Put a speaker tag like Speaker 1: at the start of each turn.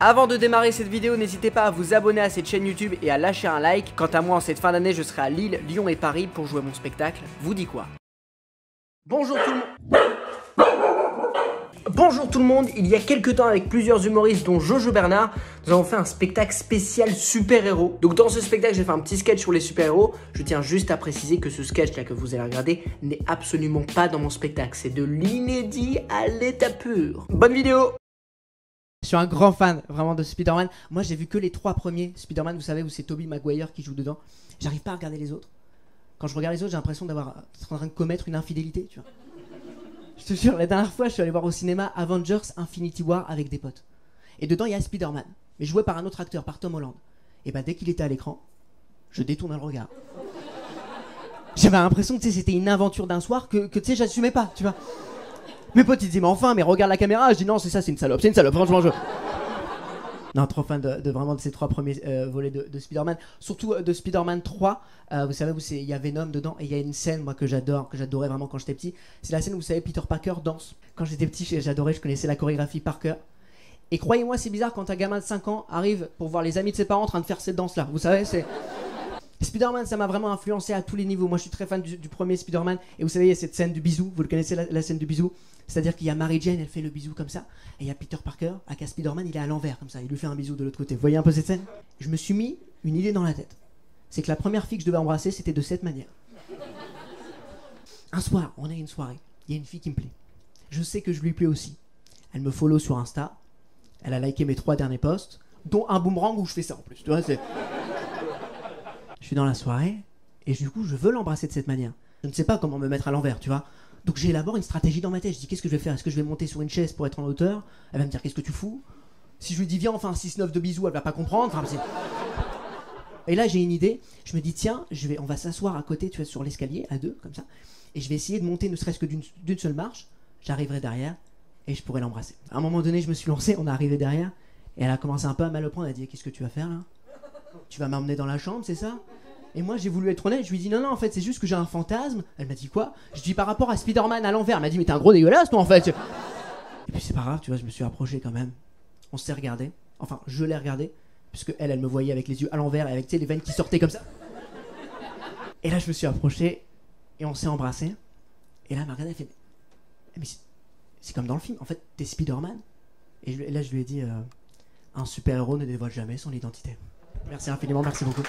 Speaker 1: Avant de démarrer cette vidéo, n'hésitez pas à vous abonner à cette chaîne YouTube et à lâcher un like. Quant à moi, en cette fin d'année, je serai à Lille, Lyon et Paris pour jouer mon spectacle. Vous dit quoi? Bonjour tout le monde. Bonjour tout le monde, il y a quelques temps avec plusieurs humoristes dont Jojo Bernard, nous avons fait un spectacle spécial super-héros. Donc dans ce spectacle, j'ai fait un petit sketch sur les super-héros. Je tiens juste à préciser que ce sketch là que vous allez regarder n'est absolument pas dans mon spectacle. C'est de l'inédit à l'état pur. Bonne vidéo.
Speaker 2: Je suis un grand fan vraiment de Spider-Man. Moi j'ai vu que les 3 premiers Spider-Man, vous savez, où c'est Tobey Maguire qui joue dedans. J'arrive pas à regarder les autres. Quand je regarde les autres, j'ai l'impression d'être en train de commettre une infidélité, tu vois. Je te jure, la dernière fois, je suis allé voir au cinéma Avengers Infinity War avec des potes. Et dedans, il y a Spider-Man, mais joué par un autre acteur, par Tom Holland. Et bah dès qu'il était à l'écran, je détournais le regard. J'avais l'impression que c'était une aventure d'un soir que tu sais, j'assumais pas, tu vois. Mes potes ils disaient mais enfin, mais regarde la caméra. Je dis non, c'est ça, c'est une salope, franchement je... Non, trop fan de vraiment de ces 3 premiers volets de Spider-Man. Surtout de Spider-Man 3, vous savez où il y a Venom dedans. Et il y a une scène moi que j'adorais vraiment quand j'étais petit. C'est la scène où vous savez Peter Parker danse. Quand j'étais petit j'adorais, je connaissais la chorégraphie par cœur. Et croyez-moi c'est bizarre quand un gamin de 5 ans arrive pour voir les amis de ses parents en train de faire cette danse là. Vous savez c'est... Spider-Man ça m'a vraiment influencé à tous les niveaux. Moi je suis très fan du premier Spider-Man. Et vous savez il y a cette scène du bisou. Vous le connaissez la scène du bisou? C'est-à-dire qu'il y a Mary Jane, elle fait le bisou comme ça. Et il y a Peter Parker, aka Spider-Man, il est à l'envers comme ça. Il lui fait un bisou de l'autre côté. Vous voyez un peu cette scène? Je me suis mis une idée dans la tête. C'est que la première fille que je devais embrasser, c'était de cette manière. Un soir, on a une soirée. Il y a une fille qui me plaît. Je sais que je lui plais aussi. Elle me follow sur Insta. Elle a liké mes 3 derniers posts, dont un boomerang où je fais ça en plus. Tu vois, c'est... Je suis dans la soirée et du coup, je veux l'embrasser de cette manière. Je ne sais pas comment me mettre à l'envers, tu vois. Donc j'élabore une stratégie dans ma tête. Je dis qu'est-ce que je vais faire? Est-ce que je vais monter sur une chaise pour être en hauteur? Elle va me dire qu'est-ce que tu fous? Si je lui dis viens on fait un 6-9 de bisous, elle va pas comprendre. Enfin, et là j'ai une idée. Je me dis tiens, on va s'asseoir à côté, tu vois, sur l'escalier à 2 comme ça. Et je vais essayer de monter ne serait-ce que d'une seule marche. J'arriverai derrière et je pourrai l'embrasser. À un moment donné je me suis lancé, on est arrivé derrière et elle a commencé un peu à mal le prendre. Elle a dit qu'est-ce que tu vas faire là? Tu vas m'emmener dans la chambre, c'est ça? Et moi j'ai voulu être honnête, je lui ai dit non en fait c'est juste que j'ai un fantasme. Elle m'a dit quoi? Je dis par rapport à Spider-Man à l'envers. Elle m'a dit mais t'es un gros dégueulasse toi en fait. Et puis c'est pas grave, tu vois, je me suis approché quand même. On s'est regardé, enfin je l'ai regardé, puisque elle me voyait avec les yeux à l'envers et avec tu sais, les veines qui sortaient comme ça. Et là je me suis approché et on s'est embrassé. Et là elle m'a regardé, elle fait mais c'est comme dans le film, en fait t'es Spider-Man. Et là je lui ai dit un super-héros ne dévoile jamais son identité. Merci infiniment, merci beaucoup.